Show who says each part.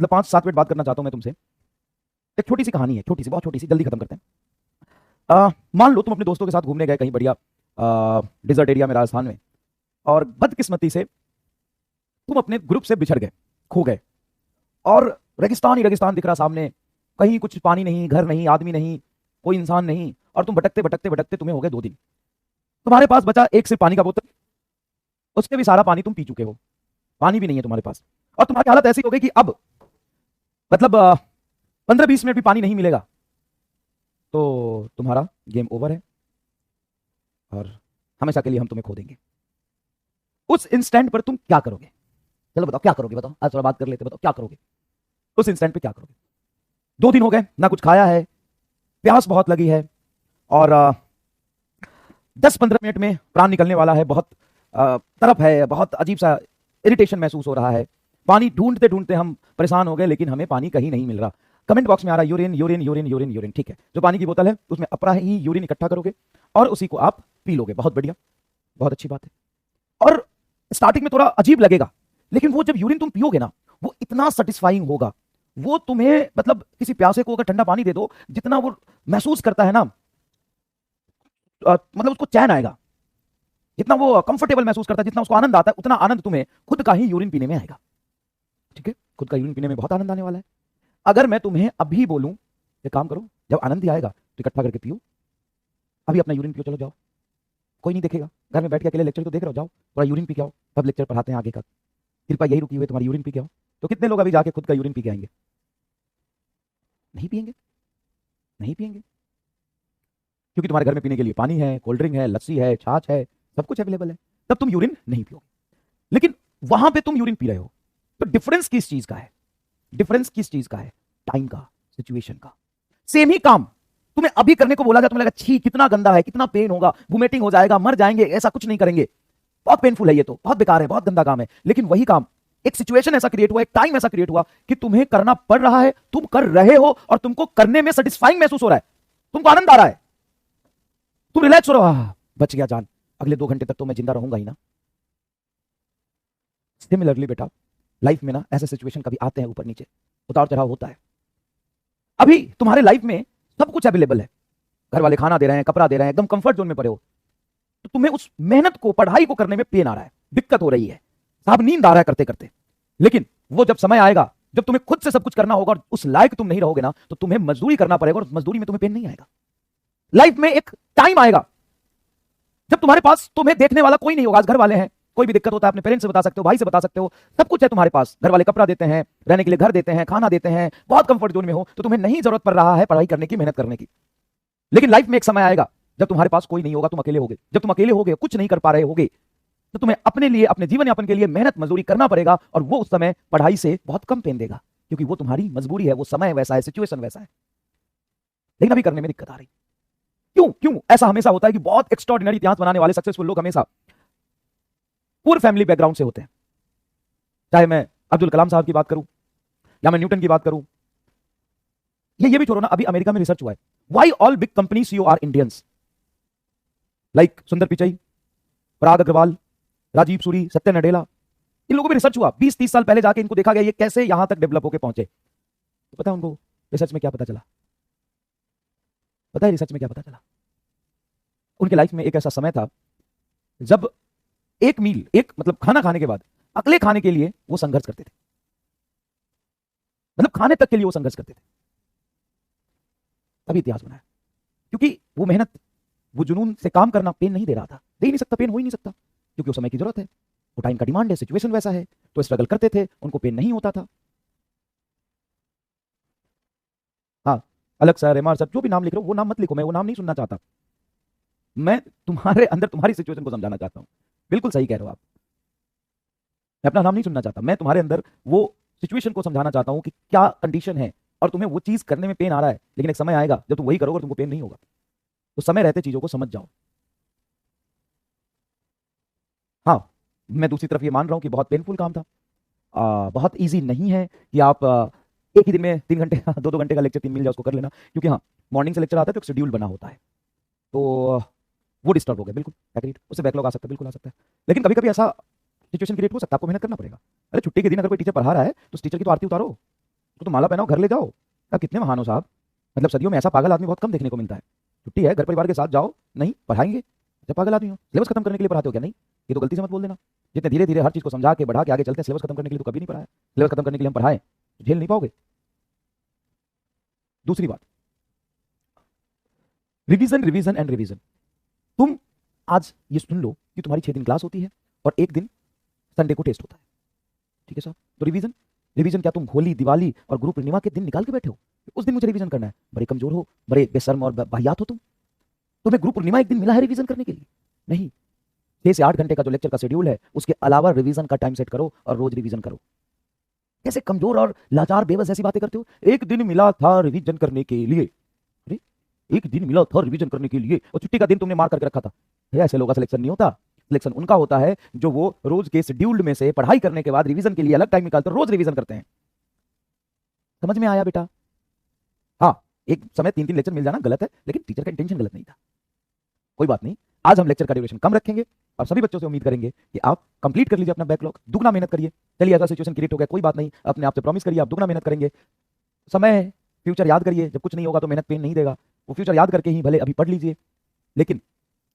Speaker 1: मतलब 5-7 मिनट बात करना चाहता हूं मैं तुमसे। एक छोटी सी कहानी है, छोटी सी, बहुत छोटी सी, जल्दी खत्म करते हैं। मान लो तुम अपने दोस्तों के साथ घूमने गए कहीं बढ़िया डिजर्ट एरिया में राजस्थान में, और बदकिस्मती से तुम अपने ग्रुप से बिछड़ गए, खो गए, और रेगिस्तान ही रेगिस्तान दिख रहा सामने, कहीं कुछ पानी नहीं, घर नहीं, आदमी नहीं, कोई इंसान नहीं, और तुम भटकते भटकते भटकते तुम्हें हो गए 2 दिन। तुम्हारे पास बचा एक सिर्फ पानी का बोतल, उसके भी सारा पानी तुम पी चुके हो, पानी भी नहीं है तुम्हारे पास, और तुम्हारी हालत ऐसी हो गई कि अब मतलब 15-20 मिनट भी पानी नहीं मिलेगा तो तुम्हारा गेम ओवर है और हमेशा के लिए हम तुम्हें खो देंगे। उस इंस्टेंट पर तुम क्या करोगे? चलो बताओ क्या करोगे, बताओ, आज थोड़ा बात कर लेते, बताओ क्या करोगे उस इंस्टेंट पे, क्या करोगे? 2 दिन हो गए, ना कुछ खाया है, प्यास बहुत लगी है, और 10-15 मिनट में प्राण निकलने वाला है, बहुत तरफ है, बहुत अजीब सा इरिटेशन महसूस हो रहा है, पानी ढूंढते ढूंढते हम परेशान हो गए, लेकिन हमें पानी कहीं नहीं मिल रहा। कमेंट बॉक्स में आ रहा है urine urine urine urine urine, ठीक है, जो पानी की बोतल है उसमें अपना ही यूरिन इकट्ठा करोगे और उसी को आप पी लोगे, बहुत बढ़िया, बहुत अच्छी बात है। और स्टार्टिंग में थोड़ा अजीब लगेगा, लेकिन वो जब यूरिन तुम पियोगे ना, वो इतना सेटिस्फाइंग होगा, वो तुम्हें मतलब किसी प्यासे को अगर ठंडा पानी दे दो, जितना वो महसूस करता है ना, मतलब उसको चैन आएगा, जितना वो कंफर्टेबल महसूस करता है, जितना उसको आनंद आता है, उतना आनंद तुम्हें खुद का ही यूरिन पीने में आएगा। ठीक है, खुद का यूरिन पीने में बहुत आनंद आने वाला है। अगर मैं तुम्हें अभी बोलूं ये काम करो, जब आनंद ही आएगा तो इकट्ठा करके पियो, अभी अपना यूरिन पियो, चलो जाओ, कोई नहीं देखेगा, घर में बैठ के अकेले लेक्चर तो देख रहे हो, जाओ थोड़ा यूरिन पी के आओ, तब लेक्चर पढ़ाते हैं आगे का, कृपा यही रुकी हुई तुम्हारी, यूरिन पी के आओ। तो कितने लोग अभी जाके खुद का यूरिन पी के आएंगे? नहीं पिएंगे, नहीं पिएंगे, क्योंकि तुम्हारे घर में पीने के लिए पानी है, कोल्ड ड्रिंक है, लस्सी है, छाछ है, सब कुछ अवेलेबल है, तब तुम यूरिन नहीं पियोगे। लेकिन वहां पे तुम यूरिन पी रहे हो, तो डिफरेंस किस चीज का है? डिफरेंस किस चीज का है? टाइम का, सिचुएशन का। सेम ही काम तुम्हें अभी करने को बोला जाए, तुम्हें लगा छी कितना गंदा है, कितना पेन होगा, वोमिटिंग हो जाएगा, मर जाएंगे, ऐसा कुछ नहीं करेंगे, बहुत पेनफुल है ये, तो बहुत बेकार है, बहुत गंदा काम है। लेकिन वही काम, एक सिचुएशन ऐसा क्रिएट हुआ, एक टाइम ऐसा क्रिएट हुआ कि तुम्हें करना पड़ रहा है, तुम कर रहे हो, और तुमको करने में सेटिस्फाइंग महसूस हो रहा है, तुमको आनंद आ रहा है, तुम रिलैक्स हो रहे हो, बच गया जान, अगले 2 घंटे तक तो मैं जिंदा रहूंगा ही ना। सिमिलरली बेटा, लाइफ में ना ऐसे सिचुएशन कभी आते हैं, ऊपर नीचे उतार चढ़ाव होता है। अभी तुम्हारे लाइफ में सब कुछ अवेलेबल है, घर वाले खाना दे रहे हैं, कपड़ा दे रहे हैं, एकदम कंफर्ट जोन में पड़े हो, तो तुम्हें उस मेहनत को, पढ़ाई को करने में पेन आ रहा है, दिक्कत हो रही है, साहब नींद आ रहा है करते करते। लेकिन वो जब समय आएगा, जब तुम्हें खुद से सब कुछ करना होगा और उस लायक तुम नहीं रहोगे ना, तो तुम्हें मजदूरी करना पड़ेगा, और मजदूरी में तुम्हें पेन नहीं आएगा। लाइफ में एक टाइम आएगा जब तुम्हारे पास तुम्हें देखने वाला कोई नहीं होगा। आज घर वाले हैं, कोई भी दिक्कत होता है अपने पेरेंट्स से बता सकते हो, भाई से बता सकते हो, सब कुछ है तुम्हारे पास, घर वाले कपड़ा देते हैं, रहने के लिए घर देते हैं, खाना देते हैं, बहुत कंफर्ट जोन में हो, तो तुम्हें नहीं जरूरत पड़ रहा है पढ़ाई करने की, मेहनत करने की। लेकिन लाइफ में एक समय आएगा जब तुम्हारे पास कोई नहीं होगा, तुम अकेले होगे, जब तुम अकेले होगे, कुछ नहीं कर पा रहे होगे, तो तुम्हें अपने लिए, अपने जीवन यापन के लिए मेहनत मजदूरी करना पड़ेगा, और वो उस समय पढ़ाई से बहुत कम पेन देगा, क्योंकि वो तुम्हारी मजबूरी है, वो समय वैसा है, सिचुएशन वैसा है। लेकिन अभी करने में दिक्कत आ रही, क्यों? क्यों ऐसा हमेशा होता है कि बहुत एक्स्ट्राऑर्डिनरी इतिहास बनाने वाले सक्सेसफुल लोग हमेशा पूर फैमिली बैकग्राउंड से होते हैं। चाहे मैं अब्दुल कलाम साहब की बात करूं, या मैं न्यूटन की बात करूं, ये भी छोड़ो ना, अभी अमेरिका में रिसर्च हुआ है, why all big company CEO R Indians, like सुंदर पिचाई, पराग अग्रवाल, राजीव सूरी, सत्य नडेला, इन लोगों पे रिसर्च हुआ 20-30 साल पहले, जाके इनको देखा गया ये कैसे यहां तक डेवलप होकर पहुंचे। तो पता है उनको रिसर्च में क्या पता चला? पता है रिसर्च में क्या पता चला? उनके लाइफ में एक ऐसा समय था जब एक मील, एक मतलब खाना खाने के बाद अगले खाने के लिए वो संघर्ष करते थे, मतलब खाने तक के लिए वो संघर्ष करते थे, तभी इतिहास बनाया। क्योंकि वो मेहनत, वो जुनून से काम करना पेन नहीं दे रहा था, दे ही नहीं सकता, पेन हो ही नहीं सकता, क्योंकि उस समय की जरूरत है, वो टाइम का डिमांड है, सिचुएशन वैसा है, तो स्ट्रगल करते थे, उनको पेन नहीं होता था। हाँ, अलग सर, एमआर सर, जो भी नाम लिख रहे हो वो नाम मत लिखो, मैं वो नाम नहीं सुनना चाहता, मैं तुम्हारे अंदर तुम्हारी सिचुएशन को समझाना चाहता हूं। बिल्कुल सही कह रहे हो आप, मैं अपना नाम नहीं सुनना चाहता, मैं तुम्हारे अंदर वो सिचुएशन को समझाना चाहता हूं कि क्या कंडीशन है, और तुम्हें वो चीज करने में पेन आ रहा है, लेकिन एक समय आएगा जब तुम वही करोगे और तुमको पेन नहीं होगा। तो समय रहते चीजों को समझ जाओ। हाँ, मैं दूसरी तरफ ये मान रहा हूं कि बहुत पेनफुल काम था, बहुत ईजी नहीं है कि आप एक ही दिन में 3 घंटे का 2-2 घंटे का लेक्चर 3 मिल जाए उसको कर लेना, क्योंकि हाँ, मॉर्निंग से लेक्चर आता है तो एक शेड्यूल बना होता है, तो वो डिस्टर्ब हो गया, बिल्कुल एग्रीड, उससे बैकलॉग आ सकता है, बिल्कुल आ सकता है। लेकिन कभी कभी ऐसा सिचुएशन क्रिएट हो सकता है, आपको मेहनत करना पड़ेगा। अरे छुट्टी के दिन अगर कोई टीचर पढ़ा रहा है तो उस टीचर की तो आरती उतारो, तो माला पहनाओ, घर ले जाओ। क्या कितने महान हो साहब। मतलब सदियों में ऐसा पागल आदमी बहुत कम देखने को मिलता है। छुट्टी है, घर परिवार के साथ जाओ, नहीं पढ़ाएंगे। जब पागल आदमी हो, सिलेबस खत्म करने के लिए पढ़ाते हो क्या? नहीं, ये तो गलती से मत बोल देना। जितने धीरे धीरे हर चीज को समझा के बढ़ा के आगे चलते हैं, सिलेबस खत्म करने के लिए तो कभी नहीं पढ़ाया। सिलेबस खत्म करने के लिए हम पढ़ाएं तो झेल नहीं पाओगे। दूसरी बात, रिवीजन रिवीजन एंड रिवीजन। तुम आज ये सुन लो कि तुम्हारी 6 दिन क्लास होती है और एक दिन संडे को टेस्ट होता है, ठीक है साहब। तो रिवीजन, रिवीजन क्या तुम होली, दिवाली और गुरु पूर्णिमा के दिन निकाल के बैठे हो? उस दिन मुझे रिवीजन करना है? बड़े कमजोर हो, बड़े बेशर्म और बाहियात हो तुम। तुम्हें गुरु पूर्णिमा एक दिन मिला है रिवीजन करने के लिए? नहीं। 6 से 8 घंटे का जो लेक्चर का शेड्यूल है, उसके अलावा रिवीजन का टाइम सेट करो और रोज रिवीजन करो। कैसे कमजोर और लाचार बेबस ऐसी बातें करते हो? एक दिन मिला था रिवीजन करने के लिए। अरे एक दिन मिला था रिवीजन करने के लिए और छुट्टी का दिन तुमने मार करके रखा था। ऐसे लोगों का सिलेक्शन नहीं होता। सिलेक्शन उनका होता है जो वो रोज के शेड्यूल्ड में से पढ़ाई करने के बाद रिवीजन के लिए अलग टाइम निकालते रोज रिवीजन करते हैं। समझ में आया बेटा? हाँ, एक समय 3-3 लेक्चर मिल जाना गलत है, लेकिन टीचर का इंटेंशन गलत नहीं था। कोई बात नहीं, आज हम लेक्चर का ड्यूरेशन कम रखेंगे और सभी बच्चों से उम्मीद करेंगे कि आप कंप्लीट कर लीजिए अपना बैकलॉग। दुगना मेहनत करिए। चलिए ऐसा सिचुएशन क्रिएट हो गया, कोई बात नहीं, अपने आप से प्रॉमिस करिए आप दुगना मेहनत करेंगे। समय फ्यूचर याद करिए, जब कुछ नहीं होगा तो मेहनत पेन नहीं देगा। वो फ्यूचर याद करके ही भले अभी पढ़ लीजिए, लेकिन